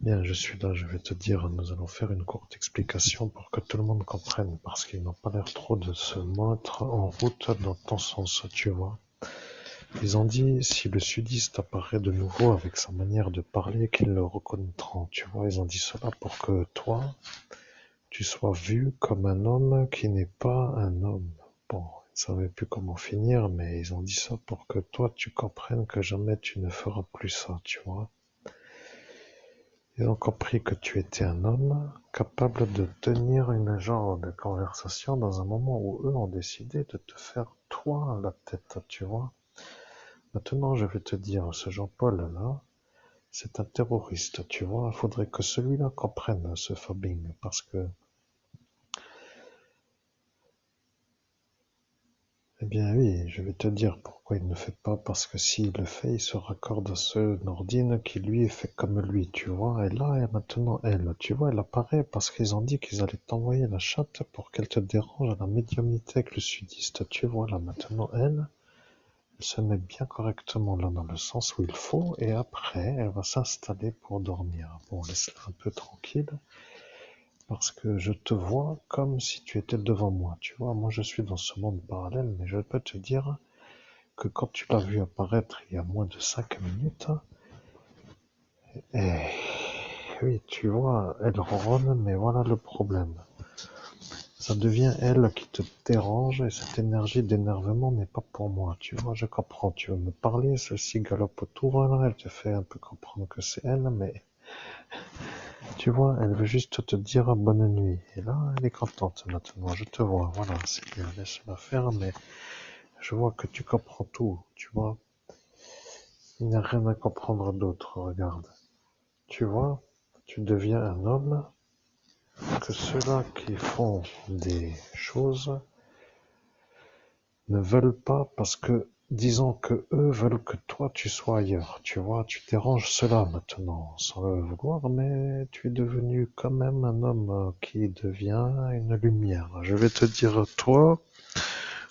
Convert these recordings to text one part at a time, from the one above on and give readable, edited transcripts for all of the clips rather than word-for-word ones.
Bien, je suis là, je vais te dire, nous allons faire une courte explication pour que tout le monde comprenne, parce qu'ils n'ont pas l'air trop de se mettre en route dans ton sens, tu vois. Ils ont dit, si le sudiste apparaît de nouveau avec sa manière de parler, qu'ils le reconnaîtront, tu vois. Ils ont dit cela pour que toi, tu sois vu comme un homme qui n'est pas un homme. Bon, ils ne savaient plus comment finir, mais ils ont dit ça pour que toi, tu comprennes que jamais tu ne feras plus ça, tu vois. Ils ont compris que tu étais un homme capable de tenir une genre de conversation dans un moment où eux ont décidé de te faire toi la tête, tu vois. Maintenant, je vais te dire, ce Jean-Paul-là, c'est un terroriste, tu vois. Il faudrait que celui-là comprenne ce Fabing, parce que, eh bien oui, je vais te dire pourquoi il ne fait pas, parce que s'il le fait, il se raccorde à ce Nordine qui lui est fait comme lui, tu vois. Et là, et maintenant, elle, tu vois, elle apparaît parce qu'ils ont dit qu'ils allaient t'envoyer la chatte pour qu'elle te dérange à la médiumnité avec le sudiste, tu vois. Là, maintenant, elle se met bien correctement là dans le sens où il faut, et après, elle va s'installer pour dormir. Bon, laisse-la un peu tranquille, parce que je te vois comme si tu étais devant moi, tu vois. Moi, je suis dans ce monde parallèle, mais je peux te dire que quand tu l'as vu apparaître il y a moins de 5 minutes, et oui, tu vois, elle ronronne, mais voilà le problème. Ça devient elle qui te dérange et cette énergie d'énervement n'est pas pour moi. Tu vois, je comprends. Tu veux me parler, celle-ci galope autour, là, elle te fait un peu comprendre que c'est elle, mais tu vois, elle veut juste te dire bonne nuit. Et là, elle est contente maintenant. Je te vois, voilà, c'est bien, laisse-la faire, mais je vois que tu comprends tout, tu vois. Il n'y a rien à comprendre d'autre, regarde. Tu vois, tu deviens un homme, que ceux-là qui font des choses ne veulent pas parce que, disons que eux veulent que toi tu sois ailleurs, tu vois, tu déranges cela maintenant, sans le vouloir, mais tu es devenu quand même un homme qui devient une lumière. Je vais te dire, toi,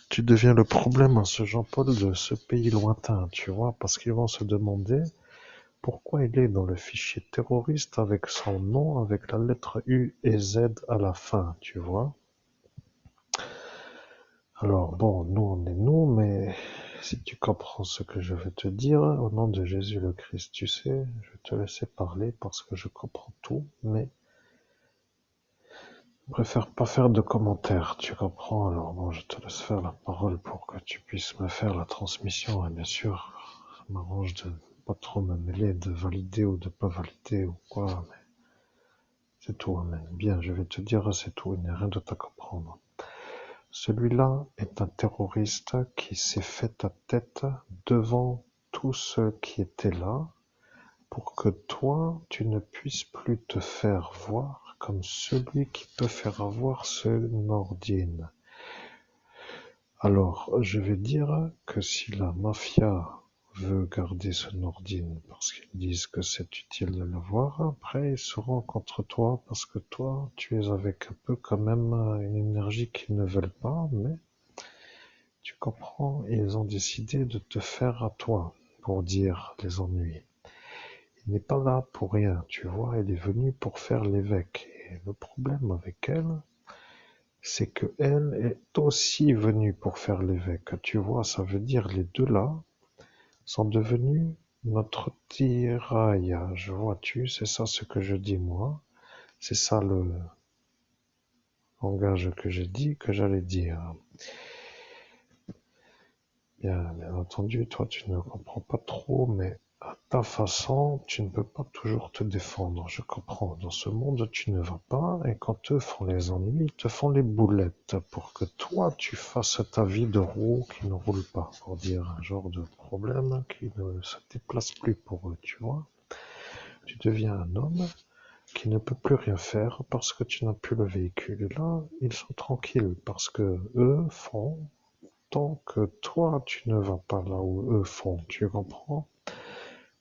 tu deviens le problème à ce Jean-Paul de ce pays lointain, tu vois, parce qu'ils vont se demander pourquoi il est dans le fichier terroriste avec son nom, avec la lettre U et Z à la fin, tu vois. Alors bon, nous on est nous, mais si tu comprends ce que je veux te dire, au nom de Jésus le Christ, tu sais, je vais te laisser parler parce que je comprends tout, mais je préfère pas faire de commentaires, tu comprends? Alors bon, je te laisse faire la parole pour que tu puisses me faire la transmission, et bien sûr, ça m'arrange de pas trop me mêler de valider ou de pas valider ou quoi, mais c'est tout, mais bien, je vais te dire, c'est tout, il n'y a rien d'autre à comprendre. Celui-là est un terroriste qui s'est fait ta tête devant tous ceux qui étaient là pour que toi, tu ne puisses plus te faire voir comme celui qui peut faire avoir ce Nordine. Alors, je vais dire que si la mafia veut garder ce Nordine parce qu'ils disent que c'est utile de l'avoir, après ils seront contre toi parce que toi, tu es avec un peu quand même une énergie qu'ils ne veulent pas, mais tu comprends, ils ont décidé de te faire à toi, pour dire les ennuis. Il n'est pas là pour rien, tu vois, elle est venue pour faire l'évêque. Et le problème avec elle, c'est que elle est aussi venue pour faire l'évêque. Tu vois, ça veut dire les deux là sont devenus notre tiraillage. Vois-tu, c'est ça ce que je dis moi. C'est ça le langage que j'ai dit, que j'allais dire. Bien entendu, toi tu ne comprends pas trop, mais à ta façon, tu ne peux pas toujours te défendre. Je comprends. Dans ce monde, tu ne vas pas, et quand eux font les ennuis, ils te font les boulettes pour que toi, tu fasses ta vie de roue qui ne roule pas, pour dire un genre de problème qui ne se déplace plus pour eux, tu vois. Tu deviens un homme qui ne peut plus rien faire parce que tu n'as plus le véhicule. Et là, ils sont tranquilles parce que eux font tant que toi, tu ne vas pas là où eux font, tu comprends?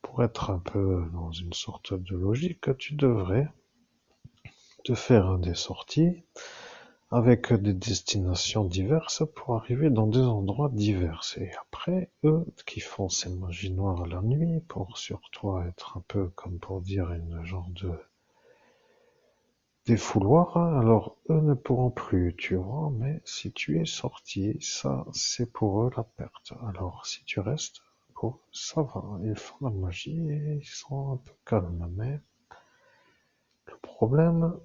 Pour être un peu dans une sorte de logique, tu devrais te faire des sorties avec des destinations diverses pour arriver dans des endroits divers. Et après, eux qui font ces magies noires la nuit pour sur toi être un peu, comme pour dire, une genre de défouloir, alors eux ne pourront plus, tu vois, mais si tu es sorti, ça, c'est pour eux la perte. Alors, si tu restes, oh, ça va, ils font la magie et ils sont un peu calmes, mais le problème,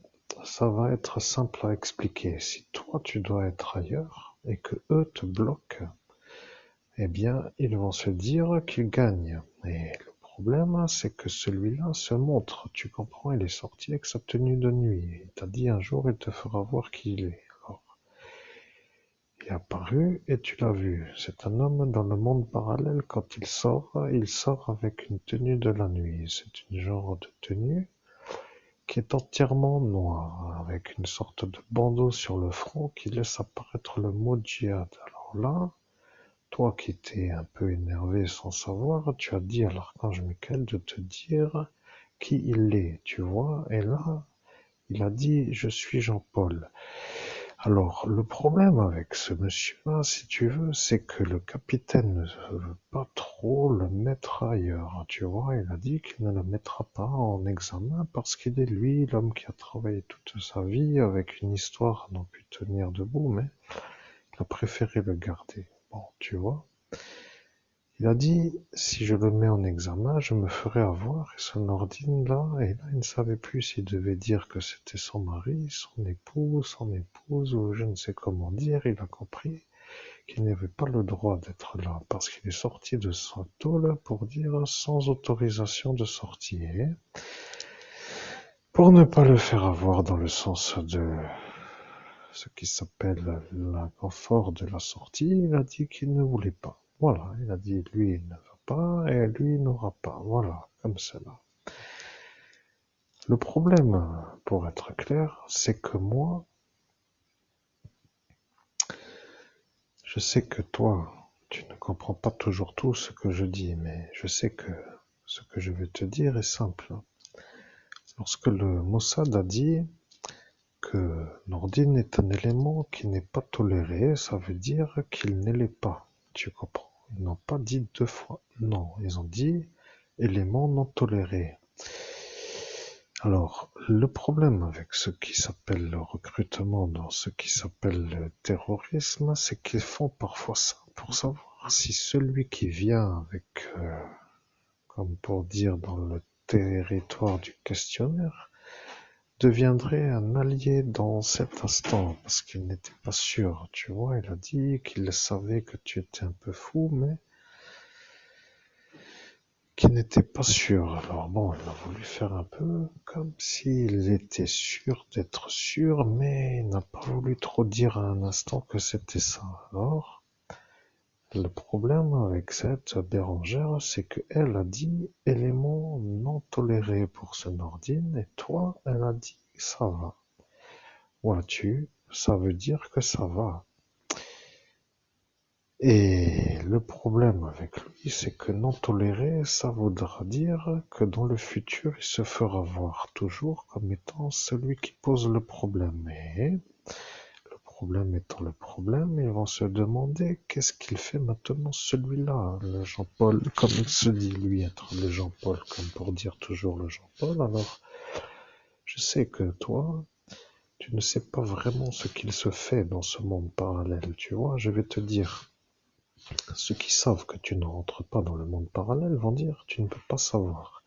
ça va être simple à expliquer. Si toi, tu dois être ailleurs et que eux te bloquent, eh bien, ils vont se dire qu'ils gagnent. Et le problème, c'est que celui-là se montre. Tu comprends, il est sorti avec sa tenue de nuit. Il t'a dit un jour, il te fera voir qui il est. Alors, il est apparu et tu l'as vu. C'est un homme dans le monde parallèle. Quand il sort avec une tenue de la nuit. C'est une genre de tenue qui est entièrement noire, avec une sorte de bandeau sur le front qui laisse apparaître le mot djihad. Alors là, toi qui t'es un peu énervé sans savoir, tu as dit à l'archange Michael de te dire qui il est, tu vois, et là, il a dit je suis Jean-Paul. Alors, le problème avec ce monsieur-là, si tu veux, c'est que le capitaine ne veut pas trop le mettre ailleurs, tu vois, il a dit qu'il ne le mettra pas en examen parce qu'il est lui, l'homme qui a travaillé toute sa vie avec une histoire à n'en plus tenir debout, mais il a préféré le garder. Bon, tu vois. Il a dit, si je le mets en examen, je me ferai avoir, et ce Nordine-là, et là, il ne savait plus s'il devait dire que c'était son mari, son épouse, ou je ne sais comment dire, il a compris qu'il n'avait pas le droit d'être là, parce qu'il est sorti de sa tôle pour dire sans autorisation de sortir, pour ne pas le faire avoir dans le sens de ce qui s'appelle l'inconfort de la sortie, il a dit qu'il ne voulait pas. Voilà, il a dit lui il ne va pas et lui il n'aura pas. Voilà, comme cela. Le problème, pour être clair, c'est que moi, je sais que toi, tu ne comprends pas toujours tout ce que je dis, mais je sais que ce que je vais te dire est simple. Lorsque le Mossad a dit que Nordine est un élément qui n'est pas toléré, ça veut dire qu'il ne l'est pas. Tu comprends? Ils n'ont pas dit deux fois. Non, ils ont dit élément non toléré. Alors, le problème avec ce qui s'appelle le recrutement dans ce qui s'appelle le terrorisme, c'est qu'ils font parfois ça pour savoir si celui qui vient avec, comme pour dire dans le territoire du questionnaire, deviendrait un allié dans cet instant, parce qu'il n'était pas sûr, tu vois, il a dit qu'il savait que tu étais un peu fou, mais qu'il n'était pas sûr. Alors bon, il a voulu faire un peu comme s'il était sûr d'être sûr, mais il n'a pas voulu trop dire à un instant que c'était ça. Alors, le problème avec cette Bérengère, c'est qu'elle a dit élément non toléré pour ce Nordine, et toi, elle a dit ça va. Vois-tu, ça veut dire que ça va. Et le problème avec lui, c'est que non toléré, ça voudra dire que dans le futur, il se fera voir toujours comme étant celui qui pose le problème. Et le problème étant le problème, ils vont se demander qu'est-ce qu'il fait maintenant celui-là, le Jean-Paul, comme il se dit lui être le Jean-Paul, comme pour dire toujours le Jean-Paul. Alors, je sais que toi, tu ne sais pas vraiment ce qu'il se fait dans ce monde parallèle, tu vois, je vais te dire. Ceux qui savent que tu ne rentres pas dans le monde parallèle vont dire tu ne peux pas savoir.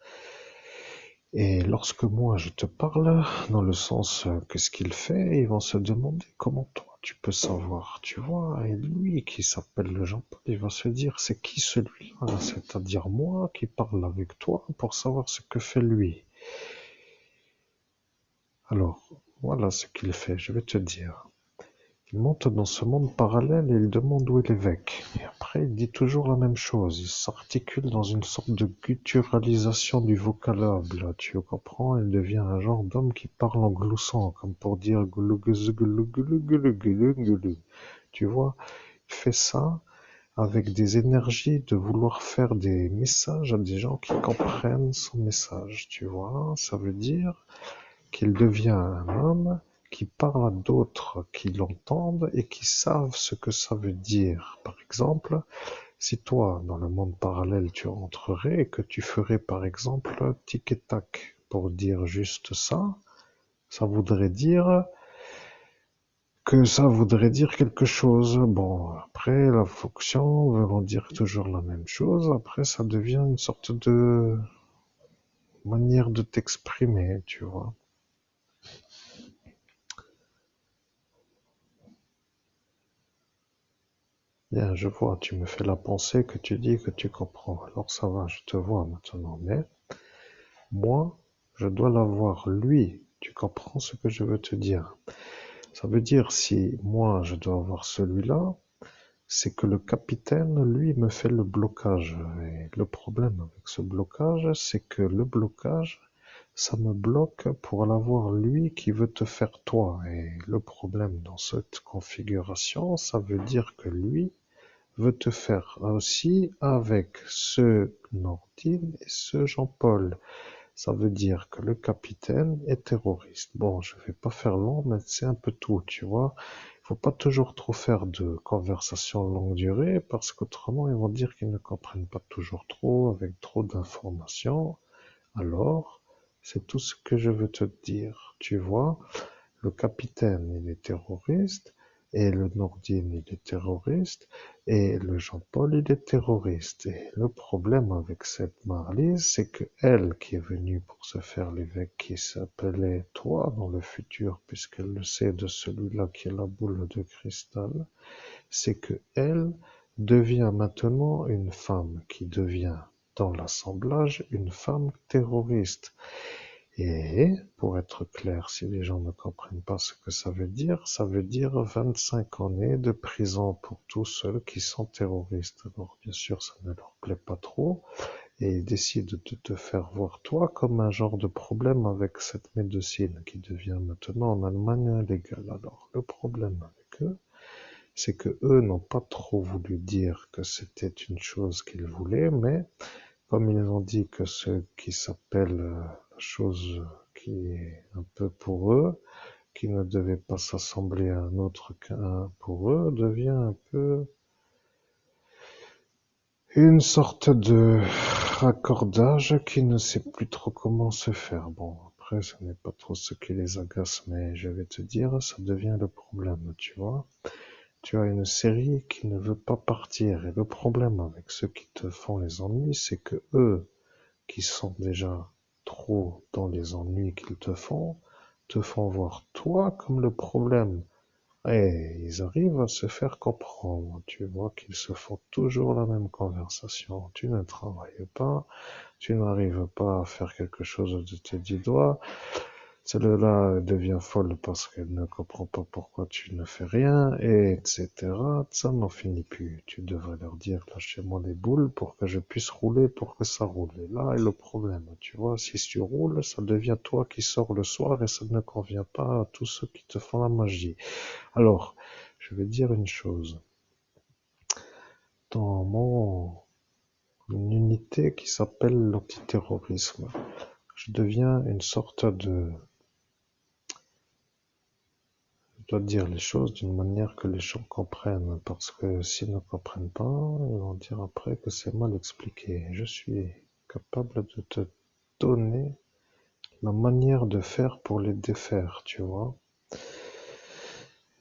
Et lorsque moi je te parle, dans le sens qu'est-ce qu'il fait, ils vont se demander comment toi tu peux savoir, tu vois. Et lui qui s'appelle le Jean-Paul, il va se dire c'est qui celui-là, c'est-à-dire moi qui parle avec toi pour savoir ce que fait lui. Alors, voilà ce qu'il fait, je vais te dire. Il monte dans ce monde parallèle et il demande où est l'évêque. Et après, il dit toujours la même chose. Il s'articule dans une sorte de gutturalisation du vocabulaire. Tu comprends? Il devient un genre d'homme qui parle en gloussant, comme pour dire goulou goulou goulou goulou goulou goulou goulou. Tu vois? Il fait ça avec des énergies de vouloir faire des messages à des gens qui comprennent son message. Tu vois? Ça veut dire qu'il devient un homme qui parle à d'autres, qui l'entendent et qui savent ce que ça veut dire. Par exemple, si toi, dans le monde parallèle, tu rentrerais et que tu ferais par exemple tic et tac pour dire juste ça voudrait dire quelque chose. Bon, après, la fonction voulant dire toujours la même chose, après, ça devient une sorte de manière de t'exprimer, tu vois. Bien, je vois, tu me fais la pensée que tu dis que tu comprends. Alors ça va, je te vois maintenant. Mais moi, je dois l'avoir, lui. Tu comprends ce que je veux te dire? Ça veut dire si moi, je dois avoir celui-là, c'est que le capitaine, lui, me fait le blocage. Et le problème avec ce blocage, c'est que le blocage, ça me bloque pour l'avoir lui qui veut te faire toi. Et le problème dans cette configuration, ça veut dire que lui veut te faire aussi avec ce Nordine et ce Jean-Paul. Ça veut dire que le capitaine est terroriste. Bon, je vais pas faire long, mais c'est un peu tout, tu vois. Il faut pas toujours trop faire de conversations longue durée parce qu'autrement ils vont dire qu'ils ne comprennent pas toujours trop avec trop d'informations. Alors, c'est tout ce que je veux te dire, tu vois. Le capitaine, il est terroriste, et le Nordine, il est terroriste, et le Jean-Paul, il est terroriste. Et le problème avec cette Marlise, c'est que elle, qui est venue pour se faire l'évêque qui s'appelait toi dans le futur, puisqu'elle le sait de celui-là qui est la boule de cristal, c'est que elle devient maintenant une femme qui devient dans l'assemblage une femme terroriste. Et pour être clair, si les gens ne comprennent pas ce que ça veut dire 25 années de prison pour tous ceux qui sont terroristes. Alors bien sûr, ça ne leur plaît pas trop et ils décident de te faire voir toi comme un genre de problème avec cette médecine qui devient maintenant en Allemagne légale. Alors le problème avec eux, c'est que eux n'ont pas trop voulu dire que c'était une chose qu'ils voulaient, mais comme ils ont dit que ce qui s'appelle la chose qui est un peu pour eux, qui ne devait pas s'assembler à un autre qu'un pour eux, devient un peu une sorte de raccordage qui ne sait plus trop comment se faire. Bon, après, ce n'est pas trop ce qui les agace, mais je vais te dire, ça devient le problème, tu vois. Tu as une série qui ne veut pas partir, et le problème avec ceux qui te font les ennuis, c'est que eux, qui sont déjà trop dans les ennuis qu'ils te font voir toi comme le problème. Et ils arrivent à se faire comprendre. Tu vois qu'ils se font toujours la même conversation. Tu ne travailles pas, tu n'arrives pas à faire quelque chose de tes 10 doigts. Celle-là devient folle parce qu'elle ne comprend pas pourquoi tu ne fais rien, et etc. Ça n'en finit plus. Tu devrais leur dire, lâchez-moi les boules pour que je puisse rouler, pour que ça roule. Et là est le problème, tu vois. Si tu roules, ça devient toi qui sors le soir et ça ne convient pas à tous ceux qui te font la magie. Alors, je vais dire une chose. Dans une unité qui s'appelle l'antiterrorisme, je deviens une sorte de Je dois dire les choses d'une manière que les gens comprennent, parce que s'ils ne comprennent pas, ils vont dire après que c'est mal expliqué. Je suis capable de te donner la manière de faire pour les défaire, tu vois.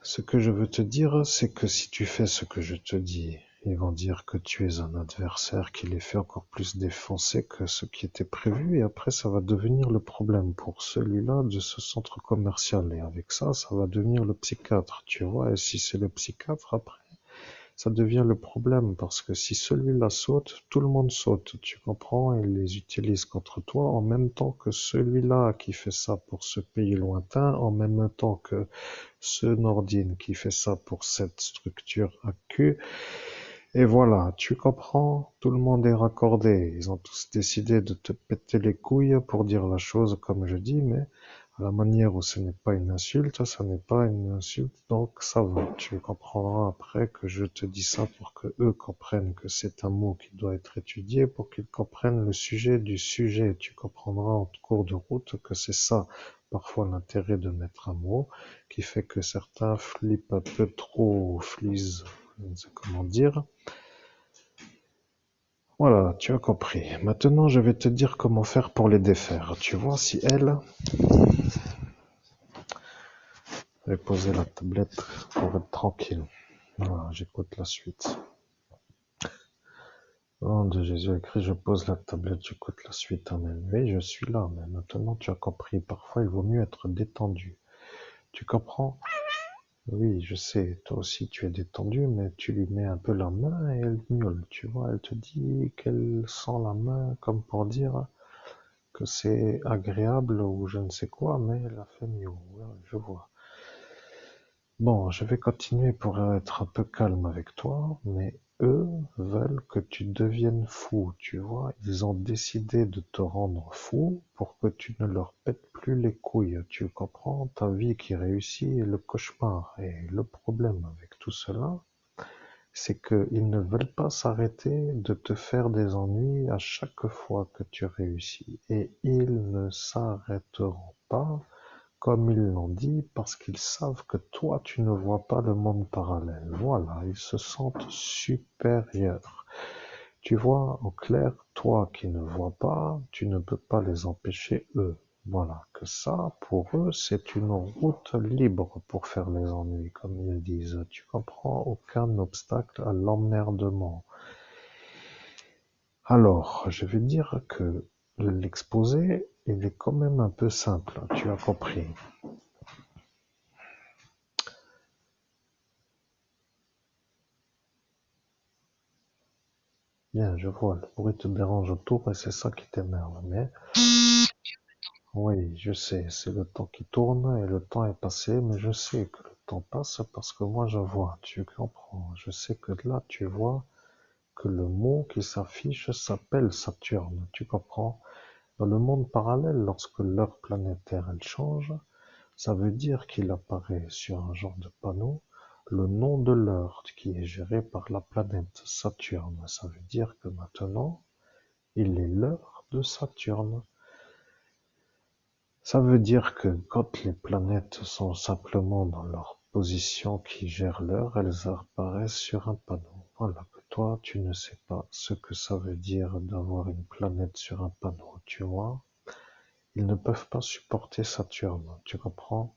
Ce que je veux te dire, c'est que si tu fais ce que je te dis, ils vont dire que tu es un adversaire qui les fait encore plus défoncer que ce qui était prévu, et après ça va devenir le problème pour celui-là de ce centre commercial, et avec ça, ça va devenir le psychiatre, tu vois, et si c'est le psychiatre après, ça devient le problème, parce que si celui-là saute, tout le monde saute, tu comprends, et les utilise contre toi en même temps que celui-là qui fait ça pour ce pays lointain, en même temps que ce Nordine qui fait ça pour cette structure AQ. Et voilà, tu comprends, tout le monde est raccordé. Ils ont tous décidé de te péter les couilles pour dire la chose comme je dis, mais à la manière où ce n'est pas une insulte, ça n'est pas une insulte, donc ça va. Tu comprendras après que je te dis ça pour que eux comprennent que c'est un mot qui doit être étudié, pour qu'ils comprennent le sujet du sujet. Tu comprendras en cours de route que c'est ça. parfois l'intérêt de mettre un mot qui fait que certains flippent un peu trop, flisent, je ne sais comment dire. Voilà, tu as compris. Maintenant, je vais te dire comment faire pour les défaire. Tu vois, si elle... Je vais poser la tablette pour être tranquille. Voilà, j'écoute la suite. Au nom de Jésus-Christ, je pose la tablette, j'écoute la suite. Amen. Oui, je suis là, mais maintenant tu as compris. Parfois, il vaut mieux être détendu. Tu comprends? Oui, je sais, toi aussi tu es détendu, mais tu lui mets un peu la main et elle miaule, tu vois. Elle te dit qu'elle sent la main comme pour dire que c'est agréable ou je ne sais quoi, mais elle a fait mieux. Ouais, je vois. Bon, je vais continuer pour être un peu calme avec toi, mais eux veulent que tu deviennes fou, tu vois. Ils ont décidé de te rendre fou pour que tu ne leur pètes plus les couilles. Tu comprends? Ta vie qui réussit est le cauchemar. Et le problème avec tout cela, c'est qu'ils ne veulent pas s'arrêter de te faire des ennuis à chaque fois que tu réussis. Et ils ne s'arrêteront pas comme ils l'ont dit, parce qu'ils savent que toi, tu ne vois pas le monde parallèle. Voilà, ils se sentent supérieurs. Tu vois, au clair, toi qui ne vois pas, tu ne peux pas les empêcher, eux. Voilà, que ça, pour eux, c'est une route libre pour faire les ennuis, comme ils disent. Tu comprends? Aucun obstacle à l'emmerdement. Alors, je vais dire que l'exposé, il est quand même un peu simple, tu as compris. Bien, je vois, le bruit te dérange autour et c'est ça qui t'énerve. Mais oui, je sais, c'est le temps qui tourne et le temps est passé, mais je sais que le temps passe parce que moi je vois, tu comprends. Je sais que là tu vois que le mot qui s'affiche s'appelle Saturne, tu comprends. Dans le monde parallèle, lorsque l'heure planétaire elle change, ça veut dire qu'il apparaît sur un genre de panneau le nom de l'heure qui est géré par la planète Saturne. Ça veut dire que maintenant, il est l'heure de Saturne. Ça veut dire que quand les planètes sont simplement dans leur position qui gère l'heure, elles apparaissent sur un panneau. Voilà, que toi, tu ne sais pas ce que ça veut dire d'avoir une planète sur un panneau, tu vois. Ils ne peuvent pas supporter Saturne, tu comprends?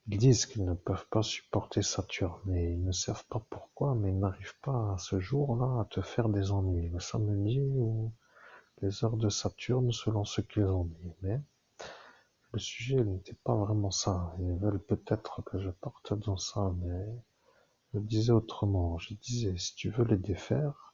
Ils disent qu'ils ne peuvent pas supporter Saturne et ils ne savent pas pourquoi, mais ils n'arrivent pas à ce jour-là à te faire des ennuis. Le samedi ou les heures de Saturne selon ce qu'ils ont dit. Mais le sujet n'était pas vraiment ça. Ils veulent peut-être que je parte dans ça, mais je disais autrement. Je disais, si tu veux les défaire,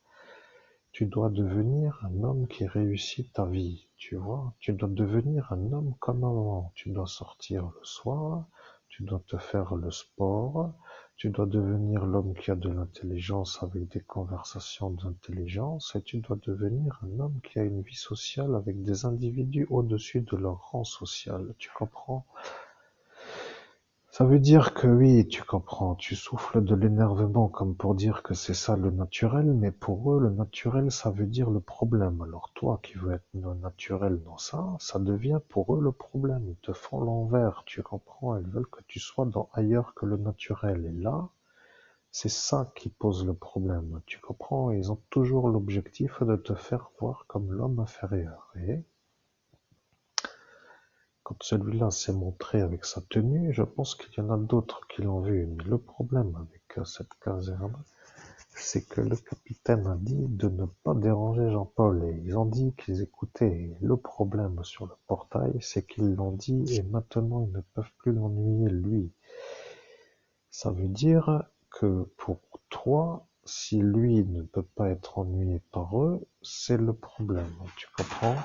tu dois devenir un homme qui réussit ta vie, tu vois. Tu dois devenir un homme comme avant. Tu dois sortir le soir, tu dois te faire le sport, tu dois devenir l'homme qui a de l'intelligence avec des conversations d'intelligence et tu dois devenir un homme qui a une vie sociale avec des individus au-dessus de leur rang social. Tu comprends? Ça veut dire que oui, tu comprends, tu souffles de l'énervement comme pour dire que c'est ça le naturel, mais pour eux, le naturel, ça veut dire le problème. Alors toi qui veux être naturel dans ça, ça devient pour eux le problème. Ils te font l'envers, tu comprends, ils veulent que tu sois dans ailleurs que le naturel. Et là, c'est ça qui pose le problème, tu comprends, ils ont toujours l'objectif de te faire voir comme l'homme inférieur. Et quand celui-là s'est montré avec sa tenue, je pense qu'il y en a d'autres qui l'ont vu. Mais le problème avec cette caserne, c'est que le capitaine a dit de ne pas déranger Jean-Paul. Et ils ont dit qu'ils écoutaient. Et le problème sur le portail, c'est qu'ils l'ont dit et maintenant ils ne peuvent plus l'ennuyer lui. Ça veut dire que pour toi, si lui ne peut pas être ennuyé par eux, c'est le problème. Tu comprends?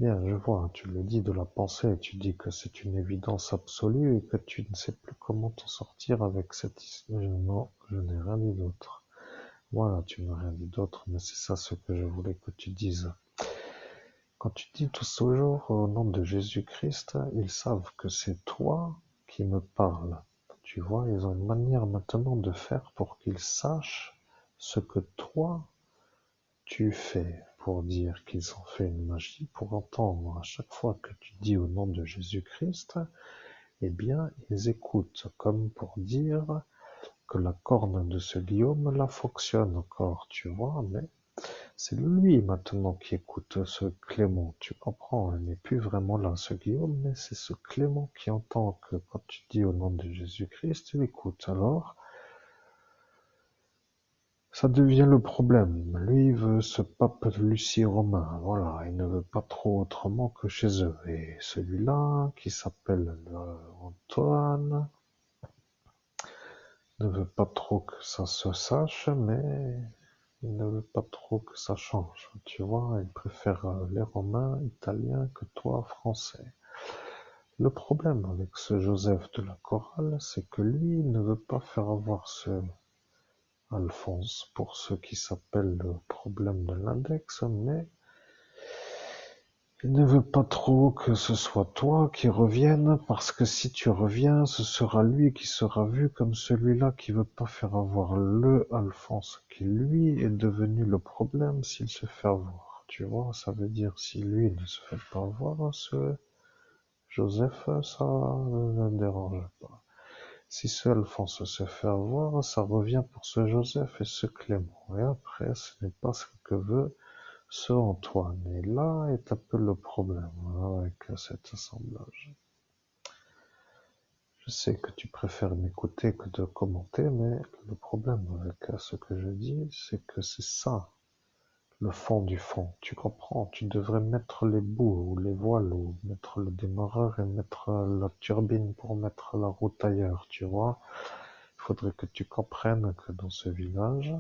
Bien, je vois, tu le dis de la pensée, tu dis que c'est une évidence absolue et que tu ne sais plus comment t'en sortir avec cette histoire. Non, je n'ai rien dit d'autre. Voilà, tu n'as rien dit d'autre, mais c'est ça ce que je voulais que tu dises. Quand tu dis tous toujours au nom de Jésus-Christ, ils savent que c'est toi qui me parles. Tu vois, ils ont une manière maintenant de faire pour qu'ils sachent ce que toi, tu fais pour dire qu'ils ont fait une magie, pour entendre à chaque fois que tu dis au nom de Jésus-Christ, eh bien, ils écoutent comme pour dire que la corne de ce Guillaume là fonctionne encore, tu vois, mais c'est lui maintenant qui écoute ce Clément, tu comprends, il n'est plus vraiment là ce Guillaume, mais c'est ce Clément qui entend que quand tu dis au nom de Jésus-Christ, il écoute. Alors, ça devient le problème. Lui, il veut ce pape Lucie Romain, voilà, il ne veut pas trop autrement que chez eux. Et celui-là, qui s'appelle Antoine, ne veut pas trop que ça se sache, mais il ne veut pas trop que ça change. Tu vois, il préfère les Romains italiens que toi, français. Le problème avec ce Joseph de la Chorale, c'est que lui ne veut pas faire avoir ce Alphonse pour ce qui s'appelle le problème de l'index, mais il ne veut pas trop que ce soit toi qui revienne, parce que si tu reviens, ce sera lui qui sera vu comme celui-là qui veut pas faire avoir le Alphonse, qui lui est devenu le problème s'il se fait avoir. Tu vois, ça veut dire si lui ne se fait pas avoir, ce Joseph, ça ne dérange pas. Si ce Alphonse se fait avoir, ça revient pour ce Joseph et ce Clément. Et après, ce n'est pas ce que veut ce Antoine. Et là est un peu le problème avec cet assemblage. Je sais que tu préfères m'écouter que de commenter, mais le problème avec ce que je dis, c'est que c'est ça, le fond du fond. Tu comprends? Tu devrais mettre les bouts ou les voiles ou mettre le démarreur et mettre la turbine pour mettre la route ailleurs, tu vois? Il faudrait que tu comprennes que dans ce village,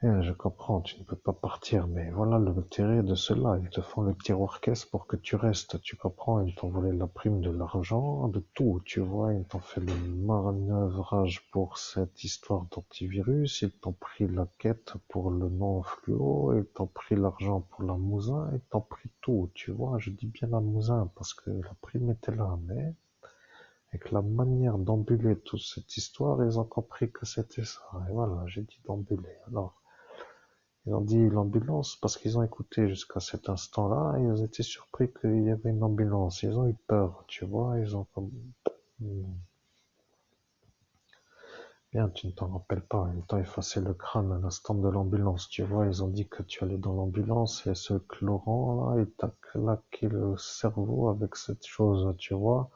je comprends, tu ne peux pas partir, mais voilà l'intérêt de cela. Ils te font le petit orchestre pour que tu restes, tu comprends? Ils t'ont volé la prime, de l'argent, de tout, tu vois? Ils t'ont fait le manœuvrage pour cette histoire d'antivirus, ils t'ont pris la quête pour le non-fluo, ils t'ont pris l'argent pour la Mousin, ils t'ont pris tout, tu vois? Je dis bien la Mousin parce que la prime était là, mais avec la manière d'embuler toute cette histoire, ils ont compris que c'était ça. Et voilà, j'ai dit d'embuler. Alors, ils ont dit l'ambulance parce qu'ils ont écouté jusqu'à cet instant-là et ils étaient surpris qu'il y avait une ambulance. Ils ont eu peur, tu vois, ils ont comme... Bien, tu ne t'en rappelles pas, ils t'ont effacé le crâne à l'instant de l'ambulance, tu vois, ils ont dit que tu allais dans l'ambulance et ce Laurent là, il t'a claqué le cerveau avec cette chose, tu vois.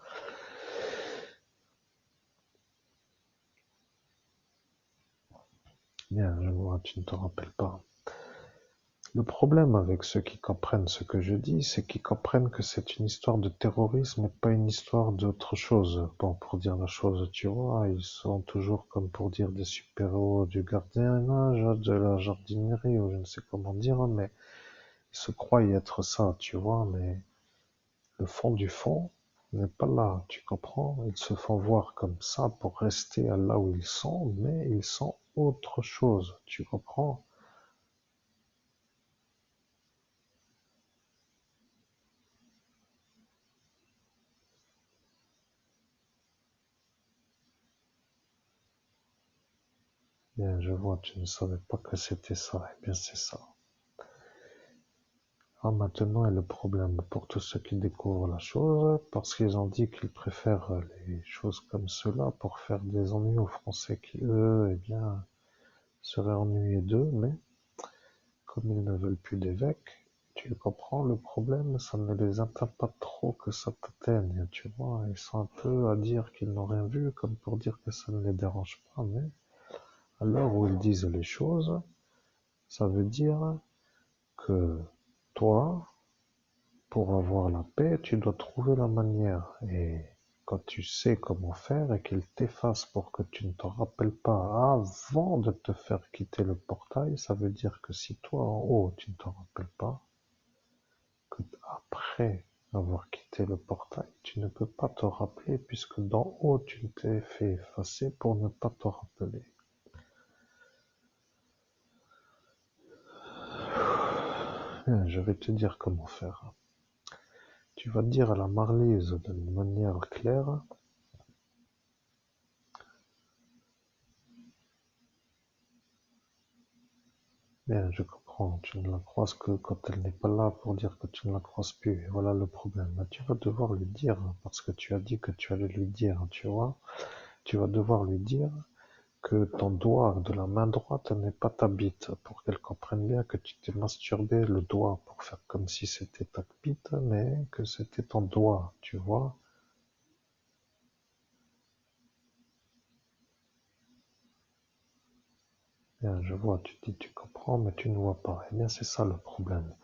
Bien, je vois, tu ne te rappelles pas. Le problème avec ceux qui comprennent ce que je dis, c'est qu'ils comprennent que c'est une histoire de terrorisme et pas une histoire d'autre chose. Bon, pour dire la chose, tu vois, ils sont toujours comme pour dire des super-héros du gardiennage, de la jardinerie, ou je ne sais comment dire, mais ils se croient y être ça, tu vois, mais le fond du fond n'est pas là, tu comprends? Ils se font voir comme ça pour rester à là où ils sont, mais ils sont autre chose, tu comprends? Bien, je vois, tu ne savais pas que c'était ça. Eh bien, c'est ça. Ah, maintenant est le problème pour tous ceux qui découvrent la chose, parce qu'ils ont dit qu'ils préfèrent les choses comme cela pour faire des ennuis aux Français qui, eux, eh bien, seraient ennuyés d'eux, mais comme ils ne veulent plus d'évêques, tu comprends, le problème, ça ne les atteint pas trop que ça t'atteigne, tu vois. Ils sont un peu à dire qu'ils n'ont rien vu, comme pour dire que ça ne les dérange pas, mais à l'heure où ils disent les choses, ça veut dire que toi, pour avoir la paix, tu dois trouver la manière. Et quand tu sais comment faire et qu'il t'efface pour que tu ne te rappelles pas avant de te faire quitter le portail, ça veut dire que si toi en haut tu ne te rappelles pas, que après avoir quitté le portail, tu ne peux pas te rappeler puisque d'en haut tu t'es fait effacer pour ne pas te rappeler. Je vais te dire comment faire. Tu vas dire à la Marlise d'une manière claire Bien, je comprends. Tu ne la croises que quand elle n'est pas là pour dire que tu ne la croises plus. Et voilà le problème. Mais tu vas devoir lui dire, parce que tu as dit que tu allais lui dire, tu vois. Tu vas devoir lui dire que ton doigt de la main droite n'est pas ta bite, pour qu'elle comprenne bien que tu t'es masturbé le doigt pour faire comme si c'était ta bite, mais que c'était ton doigt, tu vois. Bien, je vois, tu dis tu comprends, mais tu ne vois pas. Eh bien, c'est ça le problème.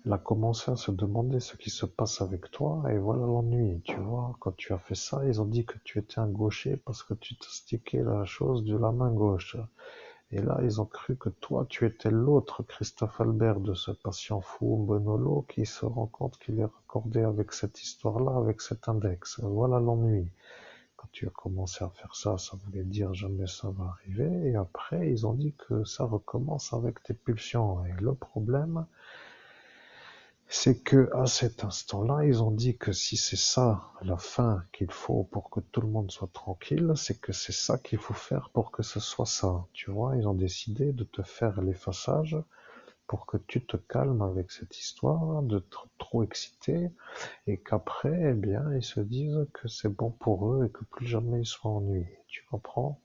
Elle a commencé à se demander ce qui se passe avec toi, et voilà l'ennui, tu vois. Quand tu as fait ça, ils ont dit que tu étais un gaucher parce que tu t'estiquais la chose de la main gauche. Et là, ils ont cru que toi, tu étais l'autre Christophe Albert de ce patient fou Bonolo qui se rend compte qu'il est raccordé avec cette histoire-là, avec cet index. Voilà l'ennui. Quand tu as commencé à faire ça, ça voulait dire jamais ça va arriver. Et après, ils ont dit que ça recommence avec tes pulsions. Et le problème, c'est que à cet instant-là, ils ont dit que si c'est ça la fin qu'il faut pour que tout le monde soit tranquille, c'est que c'est ça qu'il faut faire pour que ce soit ça. Tu vois, ils ont décidé de te faire l'effaçage pour que tu te calmes avec cette histoire, de trop excité, et qu'après, eh bien, ils se disent que c'est bon pour eux et que plus jamais ils seront ennuyés. Tu comprends?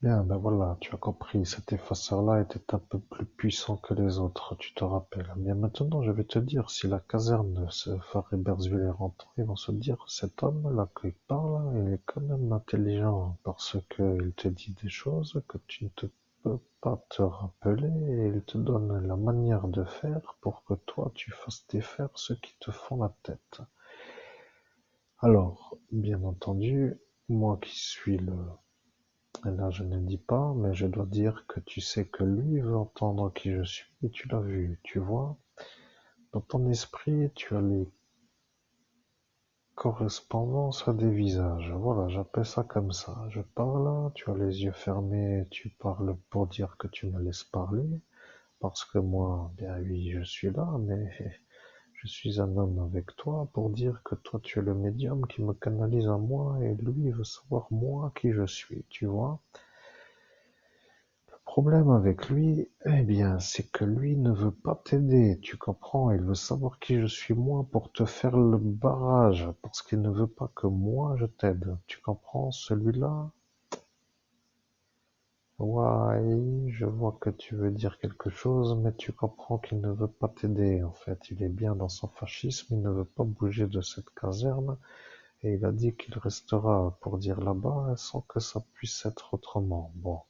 Bien, ben voilà, tu as compris, cet effaceur-là était un peu plus puissant que les autres, tu te rappelles. Bien maintenant, je vais te dire, si la caserne se Farébersville rentre, ils vont se dire, cet homme-là qui parle, il est quand même intelligent, parce qu'il te dit des choses que tu ne te peux pas te rappeler, et il te donne la manière de faire pour que toi, tu fasses défaire ceux qui te font la tête. Alors, bien entendu, moi qui suis le et là, je ne dis pas, mais je dois dire que tu sais que lui veut entendre qui je suis, et tu l'as vu, tu vois. Dans ton esprit, tu as les correspondances à des visages. Voilà, j'appelle ça comme ça. Je parle, tu as les yeux fermés, tu parles pour dire que tu me laisses parler, parce que moi, bien oui, je suis là, mais je suis un homme avec toi pour dire que toi, tu es le médium qui me canalise à moi, et lui veut savoir moi qui je suis, tu vois. Problème avec lui, eh bien, c'est que lui ne veut pas t'aider, tu comprends? Il veut savoir qui je suis moi pour te faire le barrage, parce qu'il ne veut pas que moi je t'aide. Tu comprends? Celui-là, ouais, je vois que tu veux dire quelque chose, mais tu comprends qu'il ne veut pas t'aider, en fait. Il est bien dans son fascisme, il ne veut pas bouger de cette caserne, et il a dit qu'il restera pour dire là-bas sans que ça puisse être autrement. Bon.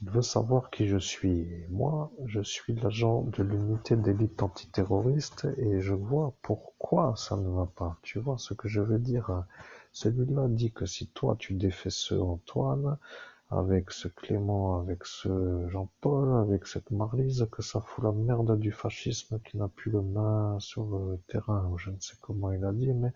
Il veut savoir qui je suis. Et moi, je suis l'agent de l'unité d'élite antiterroriste et je vois pourquoi ça ne va pas. Tu vois ce que je veux dire? Celui-là dit que si toi tu défais ce Antoine, avec ce Clément, avec ce Jean-Paul, avec cette Maryse, que ça fout la merde du fascisme qui n'a plus le main sur le terrain, ou je ne sais comment il a dit, mais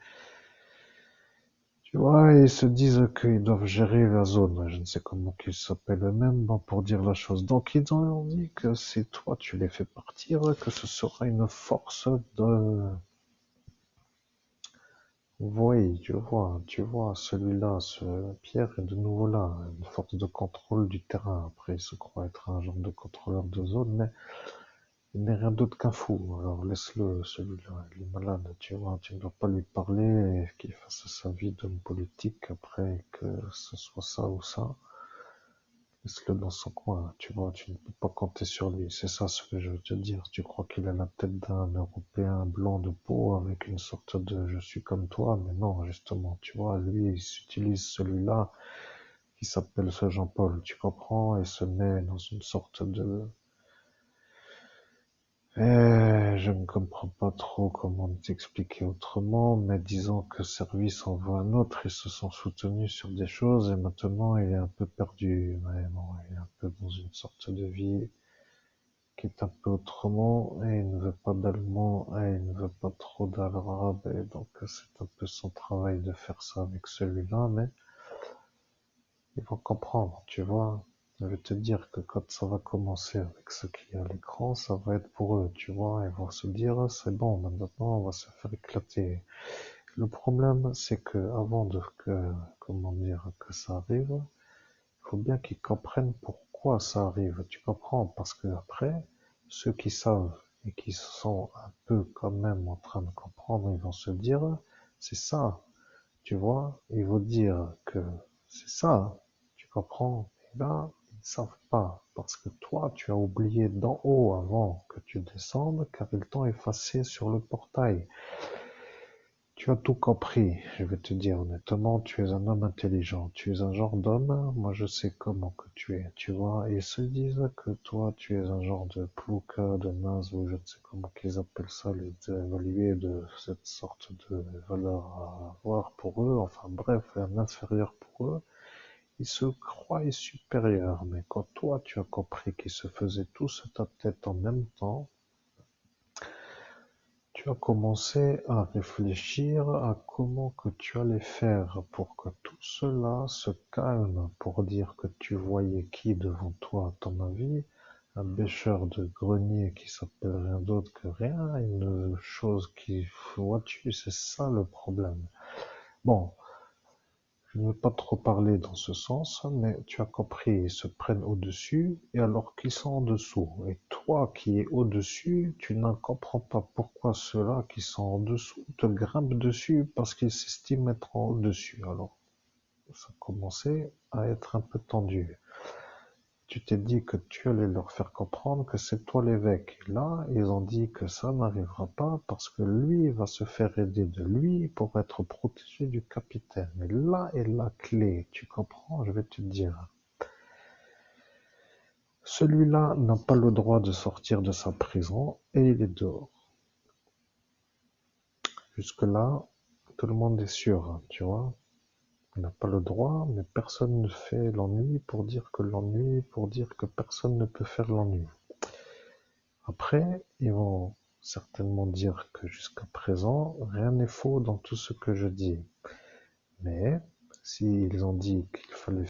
tu vois, ils se disent qu'ils doivent gérer la zone. Je ne sais comment qu'ils s'appellent eux-mêmes bon, pour dire la chose. Donc ils ont dit que si toi tu les fais partir, que ce sera une force de... Oui, tu vois, celui-là, ce Pierre est de nouveau là, une force de contrôle du terrain. Après, il se croit être un genre de contrôleur de zone, mais il n'est rien d'autre qu'un fou. Alors laisse-le, celui-là, il est malade, tu vois, tu ne dois pas lui parler et qu'il fasse sa vie d'homme politique après que ce soit ça ou ça. Laisse-le dans son coin, tu vois, tu ne peux pas compter sur lui. C'est ça ce que je veux te dire. Tu crois qu'il a la tête d'un Européen blanc de peau avec une sorte de je suis comme toi, mais non, justement, tu vois, lui, il utilise celui-là qui s'appelle ce Jean-Paul, tu comprends, et se met dans une sorte de je ne comprends pas trop comment t'expliquer autrement, mais disons que Service en veut un autre, ils se sont soutenus sur des choses et maintenant il est un peu perdu. Ouais, bon, il est un peu dans une sorte de vie qui est un peu autrement et il ne veut pas d'allemand et il ne veut pas trop d'arabe et donc c'est un peu son travail de faire ça avec celui-là, mais ils vont comprendre, tu vois. Je vais te dire que quand ça va commencer avec ce qui est à l'écran, ça va être pour eux, tu vois. Ils vont se dire, c'est bon, maintenant on va se faire éclater. Le problème, c'est que avant comment dire, que ça arrive, il faut bien qu'ils comprennent pourquoi ça arrive. Tu comprends? Parce que après, ceux qui savent et qui sont un peu quand même en train de comprendre, ils vont se dire, c'est ça, tu vois? Ils vont dire que c'est ça, tu comprends? Et là, ils ne savent pas. Parce que toi, tu as oublié d'en haut avant que tu descendes, car ils t'ont effacé sur le portail. Tu as tout compris, je vais te dire honnêtement, tu es un homme intelligent, tu es un genre d'homme, moi je sais comment que tu es, tu vois, et ils se disent que toi tu es un genre de plouca, de naze, ou je ne sais comment qu'ils appellent ça, les évalués de cette sorte de valeur à avoir pour eux, enfin bref, un inférieur pour eux, ils se croient supérieurs, mais quand toi tu as compris qu'ils se faisaient tous ta tête en même temps, tu as commencé à réfléchir à comment que tu allais faire pour que tout cela se calme, pour dire que tu voyais qui devant toi, à ton avis, un bêcheur de grenier qui s'appelle rien d'autre que rien, une chose qui, vois-tu, c'est ça le problème. Bon, je ne veux pas trop parler dans ce sens, mais tu as compris, ils se prennent au-dessus, et alors qu'ils sont en dessous. Et toi qui es au-dessus, tu ne comprends pas pourquoi ceux-là qui sont en dessous te grimpent dessus parce qu'ils s'estiment être en au-dessus. Alors, ça commençait à être un peu tendu. Tu t'es dit que tu allais leur faire comprendre que c'est toi l'évêque. Et là, ils ont dit que ça n'arrivera pas parce que lui va se faire aider de lui pour être protégé du capitaine. Et là est la clé. Tu comprends? Je vais te dire. Celui-là n'a pas le droit de sortir de sa prison et il est dehors. Jusque-là, tout le monde est sûr, hein, tu vois. Il n'a pas le droit, mais personne ne fait l'ennui pour dire que l'ennui, pour dire que personne ne peut faire l'ennui. Après, ils vont certainement dire que jusqu'à présent, rien n'est faux dans tout ce que je dis. Mais s'ils ont dit qu'il fallait